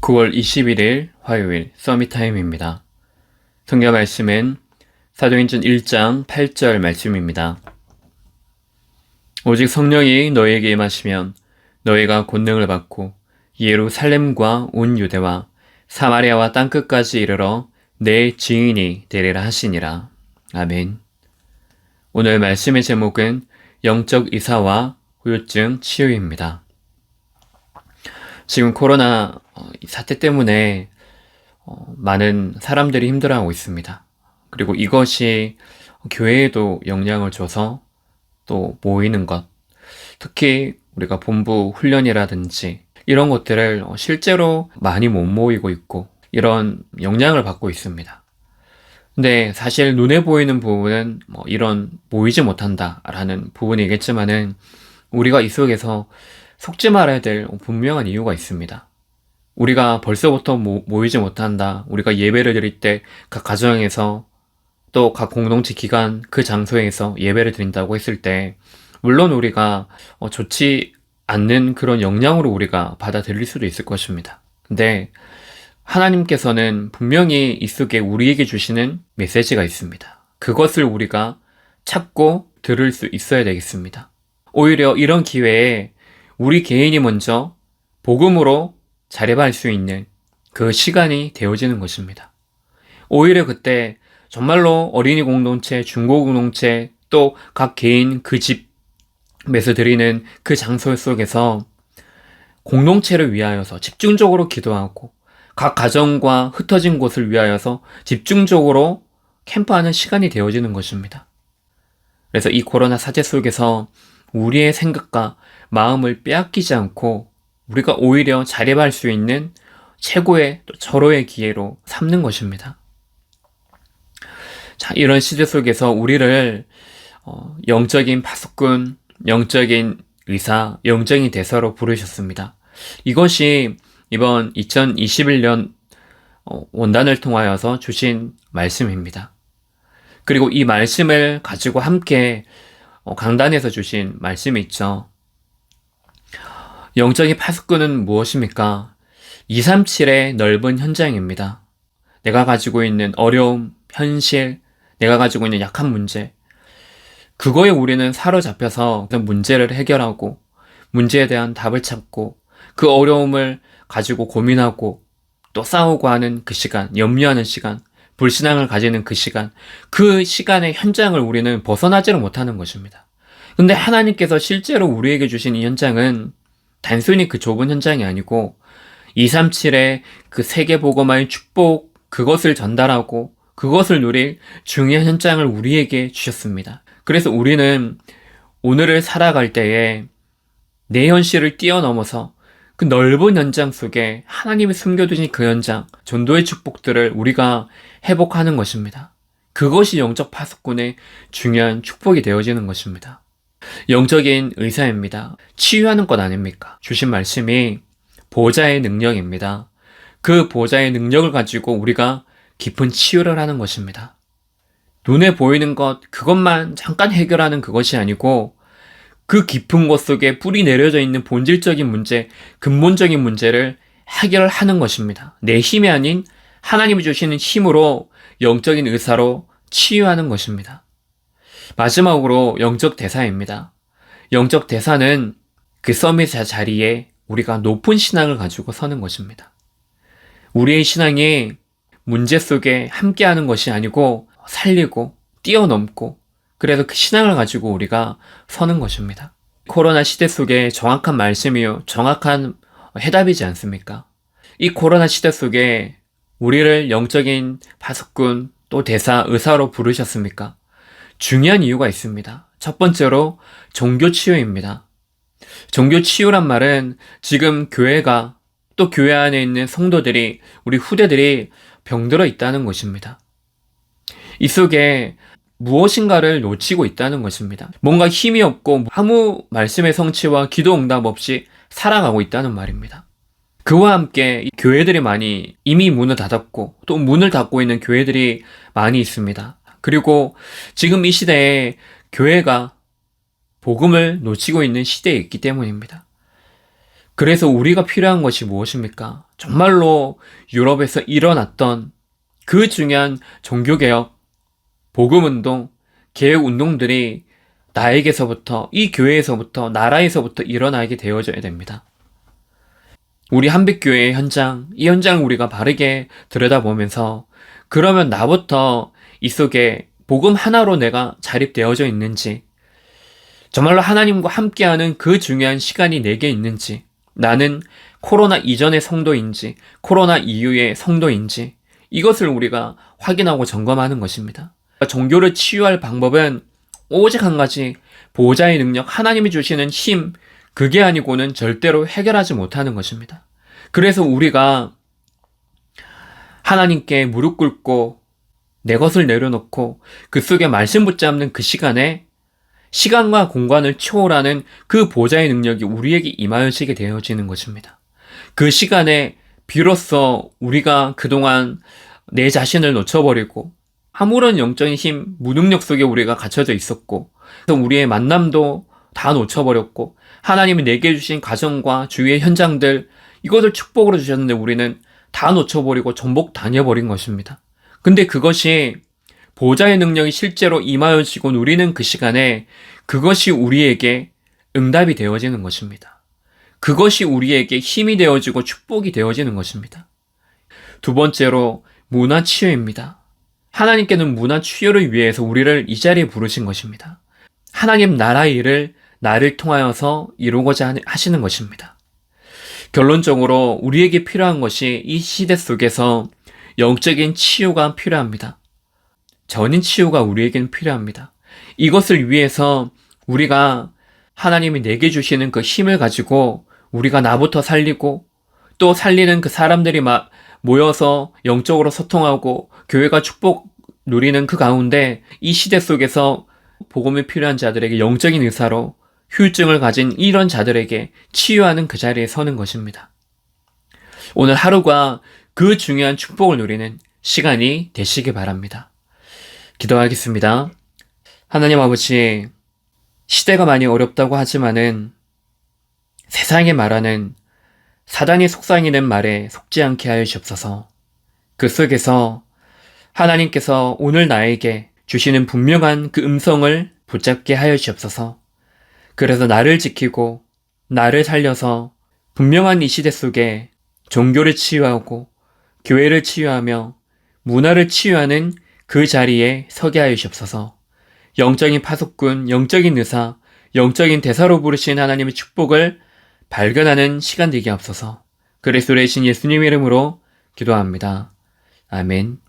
9월 21일 화요일 서밋타임입니다. 성경 말씀은 사도행전 1장 8절 말씀입니다. 오직 성령이 너희에게 임하시면 너희가 권능을 받고 예루살렘과 온 유대와 사마리아와 땅끝까지 이르러 내 증인이 되리라 하시니라. 아멘. 오늘 말씀의 제목은 영적 이사와 후유증 치유입니다. 지금 코로나 사태 때문에 많은 사람들이 힘들어하고 있습니다. 그리고 이것이 교회에도 영향을 줘서 또 모이는 것, 특히 우리가 본부 훈련이라든지 이런 것들을 실제로 많이 못 모이고 있고 이런 영향을 받고 있습니다. 근데 사실 눈에 보이는 부분은 이런 모이지 못한다라는 부분이겠지만은 우리가 이 속에서 속지 말아야 될 분명한 이유가 있습니다. 우리가 벌써부터 모이지 못한다. 우리가 예배를 드릴 때 각 가정에서 또 각 공동체 기관 그 장소에서 예배를 드린다고 했을 때 물론 우리가 좋지 않는 그런 영향으로 우리가 받아들일 수도 있을 것입니다. 근데 하나님께서는 분명히 이 속에 우리에게 주시는 메시지가 있습니다. 그것을 우리가 찾고 들을 수 있어야 되겠습니다. 오히려 이런 기회에 우리 개인이 먼저 복음으로 자립할 수 있는 그 시간이 되어지는 것입니다. 오히려 그때 정말로 어린이 공동체, 중고 공동체, 또 각 개인 그 집에서 드리는 그 장소 속에서 공동체를 위하여서 집중적으로 기도하고 각 가정과 흩어진 곳을 위하여서 집중적으로 캠프하는 시간이 되어지는 것입니다. 그래서 이 코로나 사태 속에서 우리의 생각과 마음을 빼앗기지 않고 우리가 오히려 자립할 수 있는 최고의 또 절호의 기회로 삼는 것입니다. 자, 이런 시대 속에서 우리를 영적인 파수꾼, 영적인 의사, 영적인 대사로 부르셨습니다. 이것이 이번 2021년 원단을 통하여서 주신 말씀입니다. 그리고 이 말씀을 가지고 함께 강단에서 주신 말씀이 있죠. 영적인 파수꾼은 무엇입니까? 237의 넓은 현장입니다. 내가 가지고 있는 어려움, 현실, 내가 가지고 있는 약한 문제, 그거에 우리는 사로잡혀서 그 문제를 해결하고 문제에 대한 답을 찾고 그 어려움을 가지고 고민하고 또 싸우고 하는 그 시간, 염려하는 시간, 불신앙을 가지는 그 시간의 현장을 우리는 벗어나지를 못하는 것입니다. 근데 하나님께서 실제로 우리에게 주신 이 현장은 단순히 그 좁은 현장이 아니고 237의 그 세계복음화의 축복, 그것을 전달하고 그것을 누릴 중요한 현장을 우리에게 주셨습니다. 그래서 우리는 오늘을 살아갈 때에 내 현실을 뛰어넘어서 그 넓은 현장 속에 하나님이 숨겨두신 그 현장, 전도의 축복들을 우리가 회복하는 것입니다. 그것이 영적 파수꾼의 중요한 축복이 되어지는 것입니다. 영적인 의사입니다. 치유하는 것 아닙니까? 주신 말씀이 보좌의 능력입니다. 그 보좌의 능력을 가지고 우리가 깊은 치유를 하는 것입니다. 눈에 보이는 것, 그것만 잠깐 해결하는 그것이 아니고 그 깊은 곳 속에 뿌리 내려져 있는 본질적인 문제, 근본적인 문제를 해결하는 것입니다. 내 힘이 아닌 하나님이 주시는 힘으로 영적인 의사로 치유하는 것입니다. 마지막으로 영적 대사입니다. 영적 대사는 그 서밋 자리에 우리가 높은 신앙을 가지고 서는 것입니다. 우리의 신앙이 문제 속에 함께하는 것이 아니고 살리고 뛰어넘고 그래서 그 신앙을 가지고 우리가 서는 것입니다. 코로나 시대 속에 정확한 말씀이요, 정확한 해답이지 않습니까? 이 코로나 시대 속에 우리를 영적인 파수꾼 또 대사, 의사로 부르셨습니까? 중요한 이유가 있습니다. 첫 번째로 종교 치유입니다. 종교 치유란 말은 지금 교회가 또 교회 안에 있는 성도들이, 우리 후대들이 병들어 있다는 것입니다. 이 속에 무엇인가를 놓치고 있다는 것입니다. 뭔가 힘이 없고 아무 말씀의 성취와 기도 응답 없이 살아가고 있다는 말입니다. 그와 함께 교회들이 많이 이미 문을 닫았고 또 문을 닫고 있는 교회들이 많이 있습니다. 그리고 지금 이 시대에 교회가 복음을 놓치고 있는 시대에 있기 때문입니다. 그래서 우리가 필요한 것이 무엇입니까? 정말로 유럽에서 일어났던 그 중요한 종교개혁, 복음운동, 개혁운동들이 나에게서부터, 이 교회에서부터, 나라에서부터 일어나게 되어져야 됩니다. 우리 한빛교회의 현장, 이 현장을 우리가 바르게 들여다보면서 그러면 나부터 이 속에 복음 하나로 내가 자립되어져 있는지, 정말로 하나님과 함께하는 그 중요한 시간이 내게 있는지, 나는 코로나 이전의 성도인지, 코로나 이후의 성도인지, 이것을 우리가 확인하고 점검하는 것입니다. 종교를 치유할 방법은 오직 한 가지, 보호자의 능력, 하나님이 주시는 힘, 그게 아니고는 절대로 해결하지 못하는 것입니다. 그래서 우리가 하나님께 무릎 꿇고 내 것을 내려놓고 그 속에 말씀 붙잡는 그 시간에 시간과 공간을 초월하는 그 보좌의 능력이 우리에게 임하여지게 되어지는 것입니다. 그 시간에 비로소 우리가 그동안 내 자신을 놓쳐버리고 아무런 영적인 힘, 무능력 속에 우리가 갇혀져 있었고, 그래서 우리의 만남도 다 놓쳐버렸고, 하나님이 내게 주신 가정과 주위의 현장들, 이것을 축복으로 주셨는데 우리는 다 놓쳐버리고 전복 당해버린 것입니다. 근데 그것이 보좌의 능력이 실제로 임하여지고 누리는 그 시간에 그것이 우리에게 응답이 되어지는 것입니다. 그것이 우리에게 힘이 되어지고 축복이 되어지는 것입니다. 두 번째로 문화 치유입니다. 하나님께는 문화 치유를 위해서 우리를 이 자리에 부르신 것입니다. 하나님 나라의 일을 나를 통하여서 이루고자 하시는 것입니다. 결론적으로 우리에게 필요한 것이 이 시대 속에서 영적인 치유가 필요합니다. 전인 치유가 우리에게는 필요합니다. 이것을 위해서 우리가 하나님이 내게 주시는 그 힘을 가지고 우리가 나부터 살리고 또 살리는 그 사람들이 모여서 영적으로 소통하고 교회가 축복 누리는 그 가운데 이 시대 속에서 복음이 필요한 자들에게 영적인 의사로 후유증을 가진 이런 자들에게 치유하는 그 자리에 서는 것입니다. 오늘 하루가 그 중요한 축복을 누리는 시간이 되시기 바랍니다. 기도하겠습니다. 하나님 아버지, 시대가 많이 어렵다고 하지만은 세상에 말하는 사단이 속삭이는 말에 속지 않게 하여 주옵소서. 그 속에서 하나님께서 오늘 나에게 주시는 분명한 그 음성을 붙잡게 하여 주옵소서. 그래서 나를 지키고 나를 살려서 분명한 이 시대 속에 종교를 치유하고 교회를 치유하며 문화를 치유하는 그 자리에 서게 하여 주옵소서. 영적인 파수꾼, 영적인 의사, 영적인 대사로 부르신 하나님의 축복을 발견하는 시간 되게 하옵소서. 그리스도의 신 예수님 이름으로 기도합니다. 아멘.